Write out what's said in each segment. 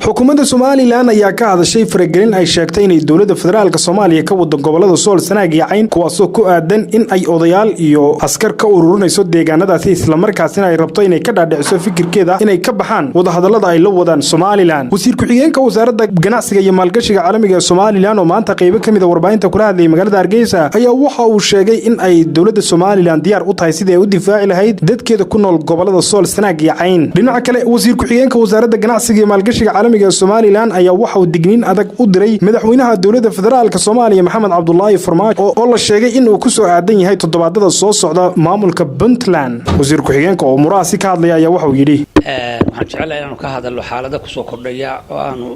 xukuumadda Soomaaliland ayaa ka hadashay faragelin ay sheegtay in dawladda federaalka Soomaaliya ka wado gobolada Sool Sanaag iyo Cayn kuwaasoo ku aadan in ay odayaal iyo askar ka ururinayso deegaanadaasi isla markaasina ay rabto inay ka dhaadhiciso fikirkeeda inay ka baxaan wadahadalada ay la wadaan Soomaaliland. Wasiir ku-xigeenka wasaaradda ganacsiga iyo maalgashiga caalamiga ee Soomaaliland oo maanta qayb ka mid ah warbaahinta kula hadlay magaalada Hargeysa ayaa waxa uu sheegay in ay dawladda Soomaaliland diyaar u tahay sidii ay u difaaci lahayd dadkeeda ku nool gobolada Sool Sanaag iyo Cayn. Dhinaca kale wasiir ku-xigeenka wasaaradda ganacsiga iyo maalgashiga caalamiga Soomaaliland ayaa waxa uu digniin adag u diray madaxweynaha dawladda federaalka Soomaaliya Maxamed Cabdullaahi Farmaajo oo la sheegay in uu ku soo aadan yahay toddobaadada soo socda maamulka Puntland. Wasiir ku-xigeenka oo muraasi ka hadlay ayaa waxa uu yiri waxaan jecelahay inaan ka hadalno xaaladda ku soo kordhaya oo aanu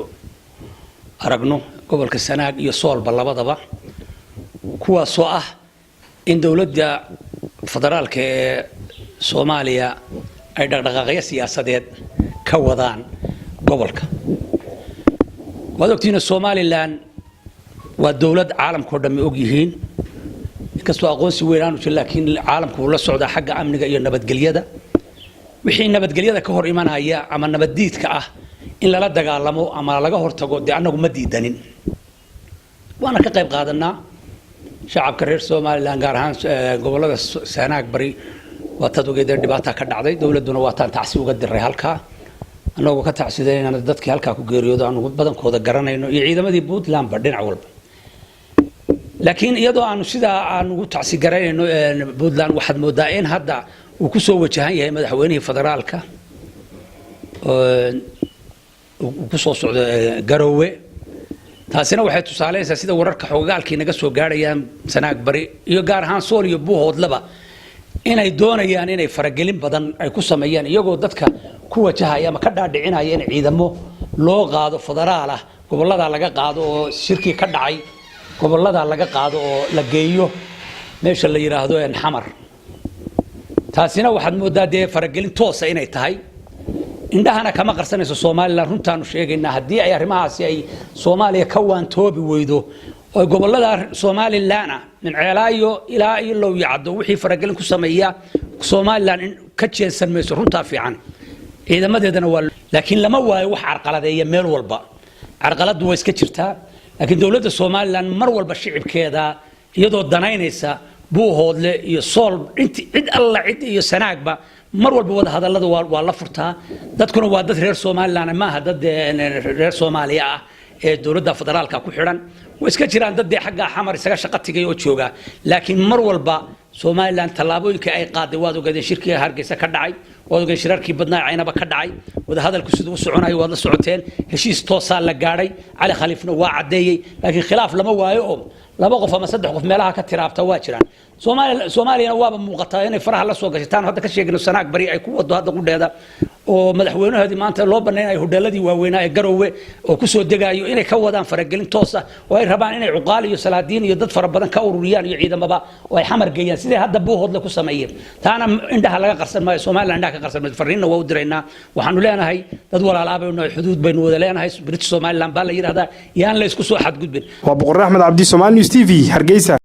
aragno gobolka Sanaag iyo Sool labadaba kuwaasoo ah in dawladda federaalka ee Soomaaliya ay dhaqdhaqaaqyo siyaasadeed ka wadaan gobolka. wadogtiina Soomaaliland waa dawlad caalamka dhammi og yihiin inkastoo aqoonsi weyn aanu jirin laakiin caalamku la socda xagga amniga iyo nabadgelyada wixii nabadgelyada ka hor imanaya ama nabadiidka ah in lala dagaalamo ama laga hortago anagu ma diidanin waana ka qayb qaadanaa shacabka reer Soomaaliland gaar ahaan gobolada Sanaag bari waa tadogeeda dhibaato ka dhacday dawladuna waa tan tacsi uga diray halka anagoo ka tacsideynana dadkii halka ku geeriyoodo aanu badankooda garanayno iyo ciidamadii Puntland ba dhinac walba laakiin iyadoo aanu sida aanu ugu tacsi garanayno Puntland waxaad moodaa in hadda uu ku soo wajahan yahay madaxweynaha federaalka oo ku soo socdo Garowe taasina waxay tusaaleysaa sida wararka xogaalkii naga soo gaarayaan Sanaag bari iyo gaar ahaan Sool iyo Buuhoodlaba inay doonayaan inay faragelin badan ay ku sameeyaan iyagoo dadka ku wajahaya ama ka dhaadhicinaya in ciidamo loo qaado federaal ah gobolada laga qaado oo shirki ka dhacay gobolada laga qaado oo la geeyo meesha la yiraahdo Xamar taasina waxaad moodaa faragelin toos ah inay tahay indhahana kama qarsanayso Soomaaliland runtaanu sheegaynaa haddii ay arrimahaasi ay Soomaaliya ka waantoobi weydo oo gobolada Soomaaliland min ceelaayo ilaa iyo loo yacdo wixii faragelin ku sameeya Soomaaliland ka jeesan mayso runta fiican ciidamadeedana waa laakiin lama waayo wax carqaladeeya meel walba carqaladu way iska jirtaa laakiin dawladda Soomaaliland mar walba shicibkeeda iyadoo danaynaysa Buuhoodle iyo Sool cid alla cid iyo Sanaagba mar walba wada hadallada waa la furtaa dadkuna waa dad reer Soomaaliland ma aha dad reer Soomaaliya ah ee dawladda federaalka ku xiran way iska jiraan dad xagga Xamar isaga shaqo tigay oo jooga laakiin mar walba Soomaaliland talaabooyinka ay qaaday waad ogaadeen shirkiga Hargeysa ka dhacay waad ogaadeen shirarkii badnaa Caynaba ka dhacay wada hadalku sidoo u soconayo waad la socoteen heshiis toos ah la gaaray Cali Khaliifna waa cadeeyay laakiin khilaaf lama waayo oo laba qof ama saddex qof meelaha ka tiraabta waa jiraan Soomaaliya waa muuqataa inay faraha la soo gashataan hadda ka sheegno Sanaag bari ay ku wado hadda qudheeda oo madaxweynahoodii maanta loo banaayo hoteeladii waaweynaa ee Garowe oo ku soo degayo inay ka wadaan faragelin toos ah oo ay rabaan inay cuqaal iyo salaadiin iyo dad fara badan ka ururiyaan iyo ciidamada oo ay Xamar geeyaan sidii hadda Buuhoodle ku sameeyeen taana indhaha laga qarsan maayo Soomaaliland indhaha ka qarsan maayo fariinna waa u direynaa waxaanu leenahay dad walaalaabay oo xuduud baynu wada leenahay British Somaliland baa la yiraahdaa yaan la isku soo xad gudbin waa Boqor Axmed Cabdi Soomaali News TV Hargeysa.